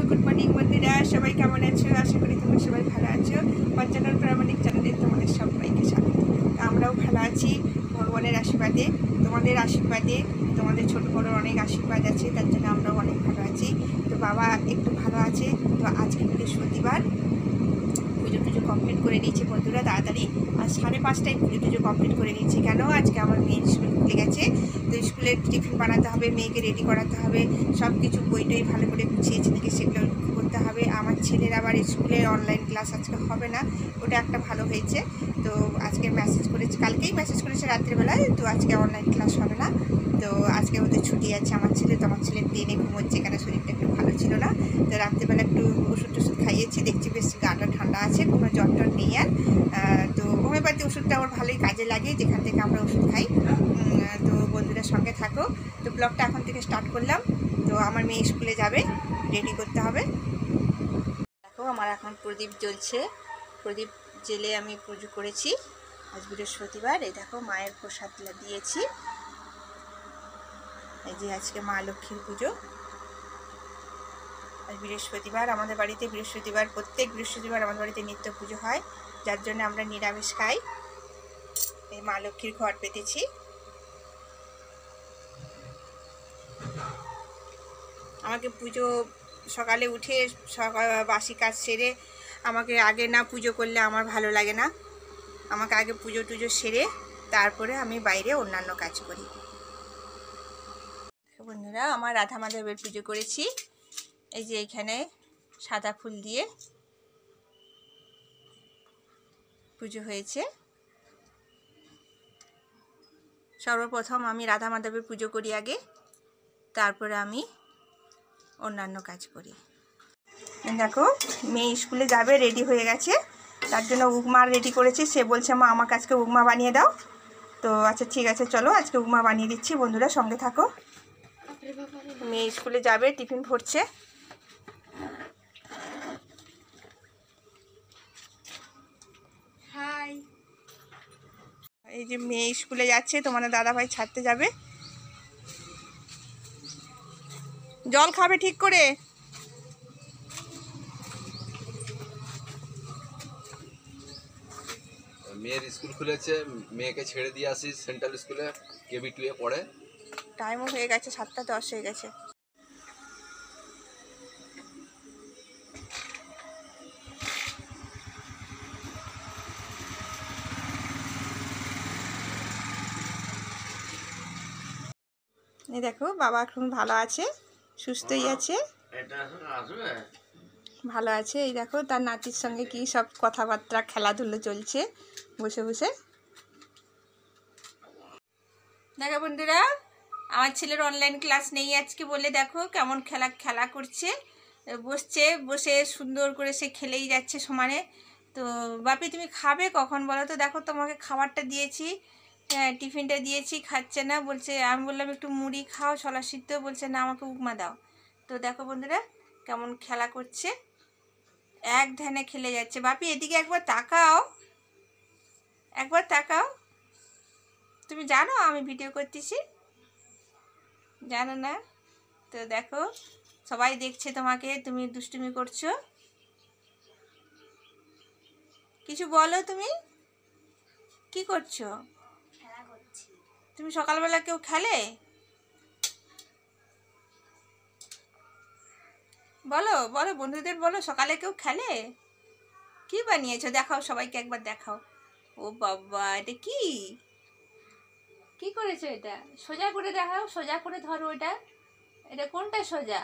Good morning বন্ধুরা, সবাই কেমন আছো? আশা করি তোমরা সবাই ভালো আছো। পঞ্চানন প্রামাণিক চ্যানেলে তোমাদের সবাইকে স্বাগত। আমরাও ভালো আছি ভগবানের আশীর্বাদে, তোমাদের আশীর্বাদে, তোমাদের ছোটো বড়ো অনেক আশীর্বাদ আছে, তার জন্য আমরাও অনেক ভালো আছি। তো বাবা একটু ভালো আছে। তো আজকে বৃহস্পতিবার, পুজো টুজো কমপ্লিট করে নিয়েছি বন্ধুরা তাড়াতাড়ি। আর 5:30টায় পুজো টুজো কমপ্লিট করে নিয়েছি। কেন? আজকে আমার মেয়ের স্কুল খুলে গেছে, তো স্কুলের টিফিন বানাতে হবে, মেয়েকে রেডি করাতে হবে, সব কিছু বই টই ভালো করে গুছিয়ে ছেলেকে সেগুলো করতে হবে। আমার ছেলের আবার স্কুলে অনলাইন ক্লাস আজকে হবে না, ওটা একটা ভালো হয়েছে। তো আজকে মেসেজ করেছে, কালকেই মেসেজ করেছে রাত্রিবেলায়, তো আজকে অনলাইন ক্লাস হবে না। তো আজকে ওদের ছুটি আছে আমার ছেলে। তো আমার ছেলের ট্রেনে ঘুমোচ্ছে, কেন শরীরটা একটু ভালো ছিল না। তো রাত্রিবেলা একটু ওষুধ টষুধ খাইয়েছি, দেখছি বেশ গাটা ঠান্ডা আছে, কোনো জ্বর টর নেই আর। তো হোমিওপ্যাথি ওষুধটা আমার ভালোই কাজে লাগে, যেখান থেকে আমরা ওষুধ খাই। তো বন্ধুরা সঙ্গে থাকো। তো ব্লগটা এখন থেকে স্টার্ট করলাম। তো আমার মেয়ে স্কুলে যাবে, রেডি করতে হবে। দেখো আমার এখন প্রদীপ জ্বলছে, প্রদীপ জেলে আমি পুজো করেছি। আজ বৃহস্পতিবার। এই দেখো মায়ের প্রসাদ দিয়েছি। এই যে আজকে মা লক্ষ্মীর পুজো। আজ বৃহস্পতিবার, আমাদের বাড়িতে বৃহস্পতিবার, প্রত্যেক বৃহস্পতিবার আমাদের বাড়িতে নিত্য পুজো হয়, যার জন্য আমরা নিরামিষ খাই। এই মা লক্ষ্মীর ঘর পেতেছি। আমাকে পুজো সকালে উঠে বাসি কাজ সেরে আমাকে আগে না পুজো করলে আমার ভালো লাগে না। আমাকে আগে পুজো টুজো সেরে তারপরে আমি বাইরে অন্যান্য কাজ করি। বন্ধুরা আমার রাধা মাধবের পুজো করেছি। এই যে এখানে সাদা ফুল দিয়ে পুজো হয়েছে। সর্বপ্রথম আমি রাধা মাধবের পুজো করি আগে, তারপরে আমি অন্যান্য কাজ করি। দেখো মেয়ে স্কুলে যাবে, রেডি হয়ে গেছে, তার জন্য উপমা রেডি করেছি। সে বলছে মা আমাকে আজকে উপমা বানিয়ে দাও। তো আচ্ছা ঠিক আছে, চলো আজকে উপমা বানিয়ে দিচ্ছি। বন্ধুরা সঙ্গে থাকো। মেয়ে স্কুলে যাবে, টিফিন ভরছে। হাই, এই যে মেয়ে স্কুলে যাচ্ছে, তোমাদের দাদাভাই ছাড়তে যাবে। জল খাবে ঠিক করে। মেয়ের স্কুল খুলেছে, মেয়েকে ছেড়ে দিয়ে আসি সেন্ট্রাল স্কুলে, কেবি 2 এ পড়ে। টাইমও হয়ে গেছে, 7:10 হয়ে গেছে। এই দেখো বাবা এখন ভালো আছে, সুস্থই আছে, ভালো আছে। এই দেখো তার নাতির সঙ্গে কি সব কথাবার্তা, খেলাধুলো চলছে বসে বসে। দেখো বন্ধুরা আমার ছেলের অনলাইন ক্লাস নেই আজকে বলে দেখো কেমন খেলা করছে, বসে সুন্দর করে সে খেলেই যাচ্ছে সমানে। তো বাপি তুমি খাবে কখন বলো তো? দেখো তোমাকে খাবারটা দিয়েছি, টিফিনটা দিয়েছি, খাচ্ছে না। বলছে, আমি বললাম একটু মুড়ি খাও ছোলা সিদ্ধ, বলছে না আমাকে উপমা দাও। তো দেখো বন্ধুরা কেমন খেলা করছে, এক ধ্যানে খেলে যাচ্ছে। বাপি এদিকে একবার তাকাও, একবার তাকাও। তুমি জানো আমি ভিডিও করতেছি? জানো না? তো দেখো সবাই দেখছে তোমাকে, তুমি দুষ্টুমি করছো। কিছু বলো, তুমি কি করছো? খেলা করছি। তুমি সকালবেলা কেউ খেলে? বলো বলো, বন্ধুদের বলো সকালে কেউ খেলে। কি বানিয়েছো দেখাও, সবাইকে একবার দেখাও। ও বাবা, এটা কি কি করেছো? এটা সোজা করে দেখাও, সোজা করে ধরো। এটা কোনটা সোজা?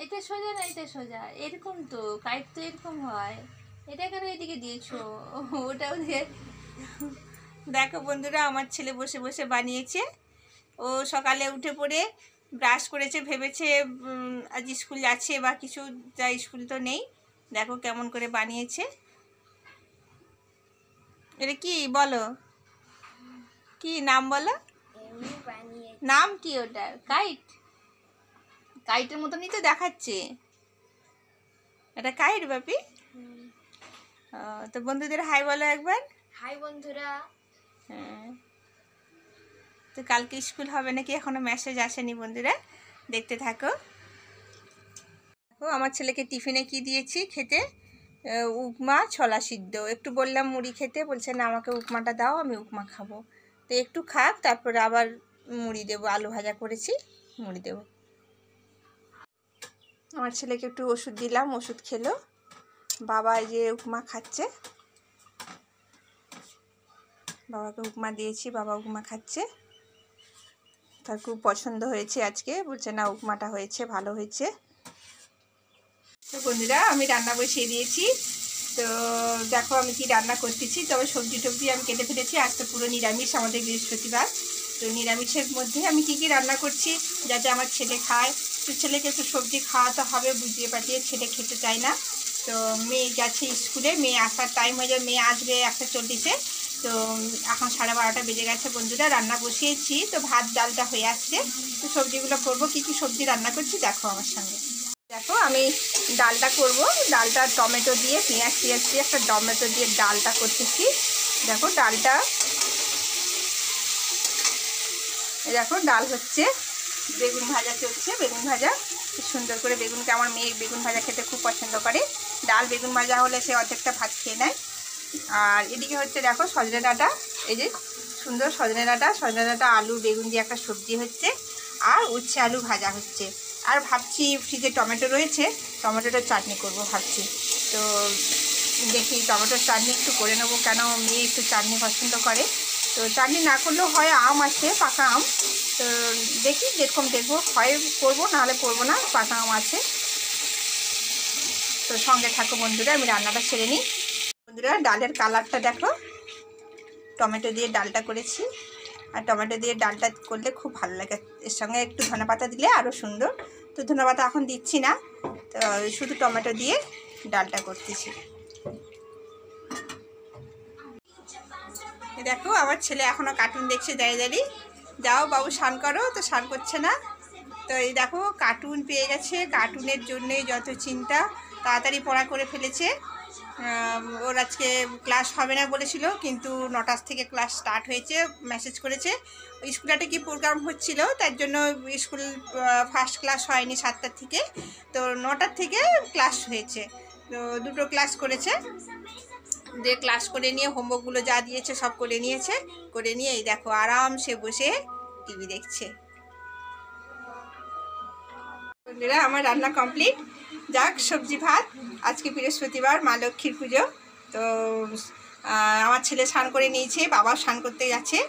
এটা সোজা না, এটা সোজা। এরকম তো কাইট তো এরকম হয়। এটা কেন এদিকে দিয়েছো? ওটাও দিয়ে। দেখো বন্ধুরা আমার ছেলে বসে বসে বানিয়েছে। ও সকালে উঠে পড়ে ব্রাশ করেছে, ভেবেছে আজ স্কুল যাচ্ছে বা কিছু, যা স্কুল তো নেই। দেখো কেমন করে বানিয়েছে। এটা কি বলো, কি নাম বলো? নাম কি ওটার? কাইট? কাইটের মতনই তো দেখাচ্ছে। এটা কাইট বাপি? তো বন্ধুদের হাই বলো একবার। হাই বন্ধুরা। হ্যাঁ, তো কালকে স্কুল হবে নাকি এখনো মেসেজ আসেনি বন্ধুরা, দেখতে থাকো। আমার ছেলেকে টিফিনে কি দিয়েছি খেতে, উপমা ছোলা সিদ্ধ। একটু বললাম মুড়ি খেতে, বলছে না আমাকে উপমাটা দাও, আমি উপমা খাবো। তো একটু খাক, তারপরে আবার মুড়ি দেবো, আলু ভাজা করেছি, মুড়ি দেবো। আমার ছেলেকে একটু ওষুধ দিলাম, ওষুধ খেলো। বাবা এই যে উপমা খাচ্ছে, বাবাকে উপমা দিয়েছি, বাবা উপমা খাচ্ছে। তার খুব পছন্দ হয়েছে আজকে, বলছে না উপমাটা হয়েছে, ভালো হয়েছে। তো বন্ধুরা আমি রান্না বসিয়ে দিয়েছি। তো দেখো আমি কি রান্না করতেছি। তবে সবজি টবজি আমি কেটে ফেলেছি, আজ তো পুরো নিরামিষ, আমাদের বৃহস্পতিবার। তো নিরামিষের মধ্যে আমি কি রান্না করছি যাতে আমার ছেলে খায়। তো ছেলেকে একটু সবজি খাওয়াতে হবে, বুঝিয়ে পাঠিয়ে, ছেলে খেতে চায় না। তো মেয়ে গেছে স্কুলে, মেয়ে আসার টাইম হয়ে যাবে, মেয়ে আসবে 1:40-এ। তো এখন 12:30 বেজে গেছে বন্ধুরা। রান্না বসিয়েছি, তো ভাত ডালটা হয়ে আসছে। তো সবজিগুলো করবো, কি সবজি রান্না করছি দেখো আমার সঙ্গে। দেখো আমি ডালটা করব, ডালটা টমেটো দিয়ে পেঁয়াজ দিয়ে একটা টমেটো দিয়ে ডালটা করতেছি। দেখো ডালটা, দেখো ডাল হচ্ছে, বেগুন ভাজা চলছে, বেগুন ভাজা খুব সুন্দর করে। বেগুনকে আমার মেয়ে বেগুন ভাজা খেতে খুব পছন্দ করে। ডাল বেগুন ভাজা হলে সে অর্ধেকটা ভাত খেয়ে নেয়। আর এদিকে হচ্ছে দেখো সজনে ডাঁটা, এই যে সুন্দর সজনে ডাঁটা আলু বেগুন দিয়ে একটা সবজি হচ্ছে, আর উচ্ছে আলু ভাজা হচ্ছে। আর ভাবছি ফ্রিজে টমেটো রয়েছে, টমেটোটার চাটনি করব ভাবছি। তো দেখি টমেটোর চাটনি একটু করে নেবো, কেন মেয়ে একটু চাটনি পছন্দ করে। তো চাটনি না করলেও হয়, আম আছে পাকা আম। তো দেখি যেরকম দেখবো, হয় করবো, নাহলে করবো না, পাকা আম আছে। তো সঙ্গে থাকো বন্ধুরা, আমি রান্নাটা সেরে নিই। বন্ধুরা ডালের কালারটা দেখো, টমেটো দিয়ে ডালটা করেছি। আর টমেটো দিয়ে ডালটা করলে খুব ভালো লাগে, এর সঙ্গে একটু ধনেপাতা দিলে আরও সুন্দর। তো ধনেপাতা এখন দিচ্ছি না, তো শুধু টমেটো দিয়ে ডালটা করতেছি। দেখো আমার ছেলে এখনও কার্টুন দেখছে দাঁড়িয়ে দাঁড়িয়ে। যাও বাবু স্নান করো, তো স্নান করছে না। তো এই দেখো কার্টুন পেয়ে গেছে, কার্টুনের জন্যে যত চিন্তা। তাড়াতাড়ি পড়া করে ফেলেছে। ওর আজকে ক্লাস হবে না বলেছিল, কিন্তু 9টা থেকে ক্লাস স্টার্ট হয়েছে, মেসেজ করেছে। স্কুলে একটা কি প্রোগ্রাম হচ্ছিল, তার জন্য স্কুল ফার্স্ট ক্লাস হয়নি 7টা থেকে, তো 9টার থেকে ক্লাস হয়েছে। তো 2টো ক্লাস করেছে, দিয়ে ক্লাস করে নিয়ে হোমওয়ার্কগুলো যা দিয়েছে সব করে নিয়েছে। করে নিয়ে এই দেখো আরামসে বসে টিভি দেখছে। বন্ধুরা আমার রান্না কমপ্লিট। যাক সবজি ভাত, আজকে বৃহস্পতিবার, মা লক্ষ্মীর পুজো। তো আমার ছেলে স্নান করে নিয়েছে, বাবাও স্নান করতে যাচ্ছে।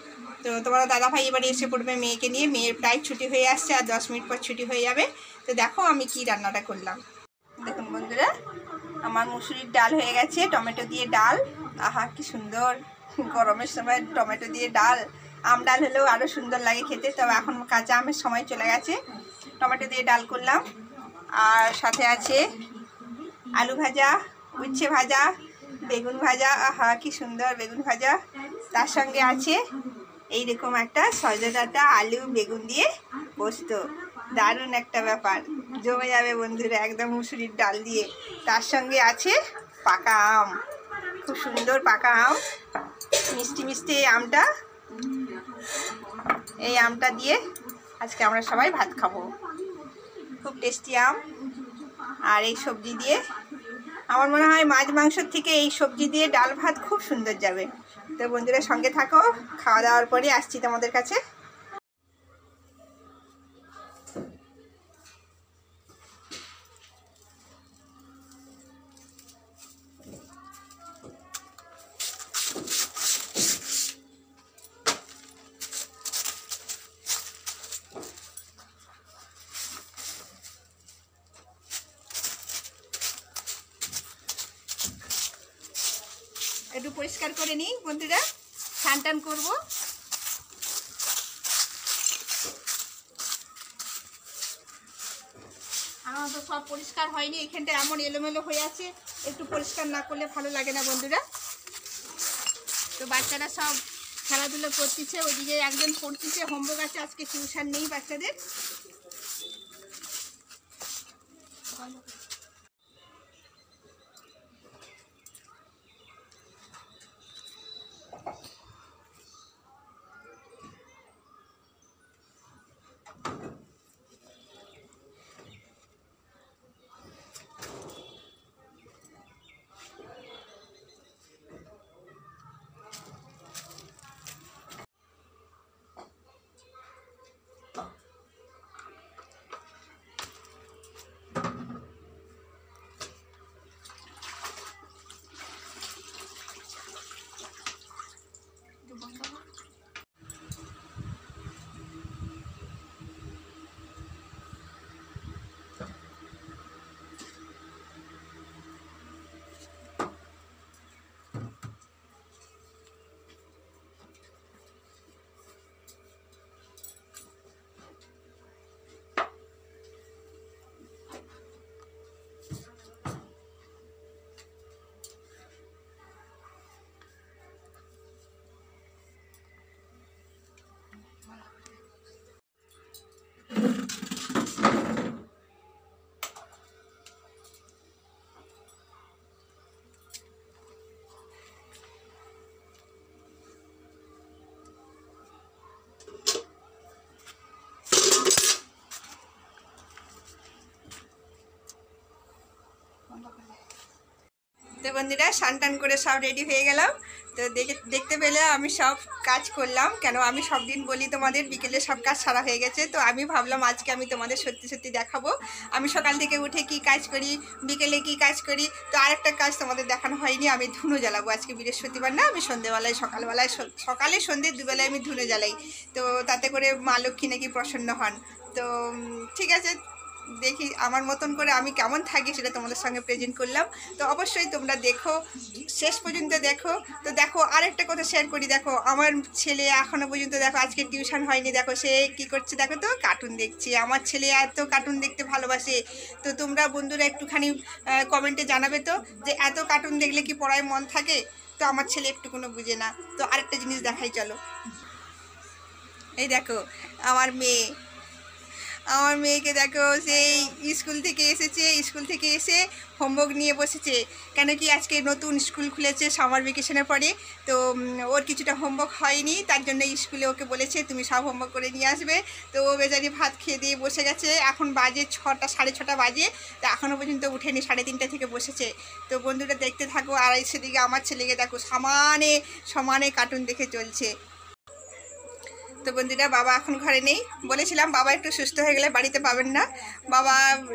তো তোমার দাদাভাই এবারে এসে পড়বে মেয়েকে নিয়ে, মেয়ের প্রায় ছুটি হয়ে আসছে, আর 10 মিনিট পর ছুটি হয়ে যাবে। তো দেখো আমি কি রান্নাটা করলাম। দেখুন বন্ধুরা আমার মুসুরির ডাল হয়ে গেছে, টমেটো দিয়ে ডাল। আহা কি সুন্দর, গরমের সময় টমেটো দিয়ে ডাল। আম ডাল হলেও আরও সুন্দর লাগে খেতে, তবে এখন কাঁচা আমের সময় চলে গেছে। টমেটো দিয়ে ডাল করলাম, আর সাথে আছে আলু ভাজা, উচ্ছে ভাজা, বেগুন ভাজা। আহা কি সুন্দর বেগুন ভাজা। তার সঙ্গে আছে এইরকম একটা সজনে ডাঁটা আলু বেগুন দিয়ে পোস্ত। দারুণ একটা ব্যাপার, জমে যাবে বন্ধুরা একদম মুসুরির ডাল দিয়ে। তার সঙ্গে আছে পাকা আম, খুব সুন্দর পাকা আম, মিষ্টি মিষ্টি এই আমটা। এই আমটা দিয়ে আজকে আমরা সবাই ভাত খাবো, খুব টেস্টি আম। আর এই সবজি দিয়ে আমার মনে হয় মাছ মাংসর থেকে এই সবজি দিয়ে ডাল ভাত খুব সুন্দর যাবে। তো বন্ধুরা সঙ্গে থাকো, খাওয়া দাওয়ার পরে আসছি তোমাদের কাছে। একটু পরিষ্কার করে নিই বন্ধুরা, স্নান টান করবো। আমার তো সব পরিষ্কার হয়নি, এখানটা এমন এলোমেলো হয়ে আছে, একটু পরিষ্কার না করলে ভালো লাগে না বন্ধুরা। তো বাচ্চারা সব খেলাধুলো করতেছে, ওইদিকে একজন পড়তেছে, হোমওয়ার্ক আছে, আজকে টিউশন নেই বাচ্চাদের। তো বন্ধুরা স্নান টান করে সব রেডি হয়ে গেলাম। তো দেখতে পেলে আমি সব কাজ করলাম, কেন আমি সব দিন বলি তোমাদের বিকেলে সব কাজ সারা হয়ে গেছে। তো আমি ভাবলাম আজকে আমি তোমাদের সত্যি সত্যি দেখাবো আমি সকাল থেকে উঠে কি কাজ করি, বিকেলে কি কাজ করি। তো আরেকটা কাজ তোমাদের দেখানো হয়নি, আমি ধুনো জ্বালাবো। আজকে বৃহস্পতিবার না, আমি সন্ধেবেলায় সকালে সন্ধে দুবেলায় আমি ধুনো জ্বালাই। তো তাতে করে মা লক্ষ্মী নাকি প্রসন্ন হন। তো ঠিক আছে, দেখি আমার মতন করে আমি কেমন থাকি সেটা তোমাদের সঙ্গে প্রেজেন্ট করলাম। তো অবশ্যই তোমরা দেখো, শেষ পর্যন্ত দেখো। তো দেখো আরেকটা কথা শেয়ার করি, দেখো আমার ছেলে এখনও পর্যন্ত দেখো আজকে টিউশন হয়নি, দেখো সে কি করছে, দেখো তো কার্টুন দেখছে। আমার ছেলে এত কার্টুন দেখতে ভালোবাসে। তো তোমরা বন্ধুরা একটুখানি কমেন্টে জানাবে তো যে এত কার্টুন দেখলে কি পড়ায় মন থাকে। তো আমার ছেলে একটু কোনো বুঝে না। তো আরেকটা জিনিস দেখাই চলো, এই দেখো আমার মেয়েকে দেখো, সেই স্কুল থেকে এসেছে, স্কুল থেকে এসে হোমওয়ার্ক নিয়ে বসেছে। কেন কি আজকে নতুন স্কুল খুলেছে সামার ভ্যাকেশনের পরে। তো ওর কিছুটা হোমওয়ার্ক হয়নি, তার জন্য স্কুলে ওকে বলেছে তুমি সব হোমওয়ার্ক করে নিয়ে আসবে। তো ও বেচারি ভাত খেয়ে দিয়ে বসে গেছে, এখন বাজে 6টা 6:30 বাজে। তো এখনও পর্যন্ত উঠেনি, 3:30 থেকে বসেছে। তো বন্ধুরা দেখতে থাকো। আর সেদিকে আমার ছেলেকে দেখো সমানে কার্টুন দেখে চলছে। তো বন্ধুরা বাবা এখন ঘরে নেই, বলেছিলাম বাবা একটু সুস্থ হয়ে গেলে বাড়িতে পাবেন না। বাবা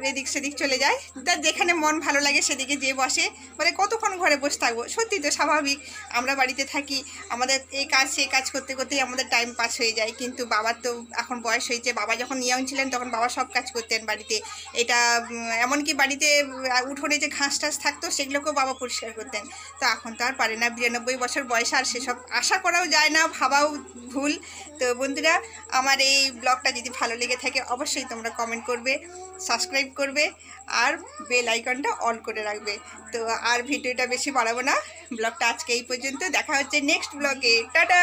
এদিক সেদিক চলে যায়, তার যেখানে মন ভালো লাগে সেদিকে যেয়ে বসে, বলে কতক্ষণ ঘরে বসে থাকবো। সত্যি তো স্বাভাবিক, আমরা বাড়িতে থাকি, আমাদের এই কাজ সেই কাজ করতে করতেই আমাদের টাইম পাস হয়ে যায়। কিন্তু বাবার তো এখন বয়স হয়েছে, বাবা যখন ইয়ং ছিলেন তখন বাবা সব কাজ করতেন বাড়িতে। এটা এমনকি বাড়িতে উঠোনে যে ঘাস টাস থাকতো সেগুলোকেও বাবা পরিষ্কার করতেন। তো এখন তো আর পারে না, 92 বছর বয়স, আর সেসব আশা করাও যায় না, ভাবাও ভুল। তো বন্ধুরা আমার এই ব্লগটা যদি ভালো লেগে থাকে অবশ্যই তোমরা কমেন্ট করবে, সাবস্ক্রাইব করবে আর বেল আইকনটা অন করে রাখবে। তো আর ভিডিওটা বেশি বাড়াবো না, ব্লগটা আজকে এই পর্যন্ত। দেখা হচ্ছে নেক্সট ব্লগে, টাটা।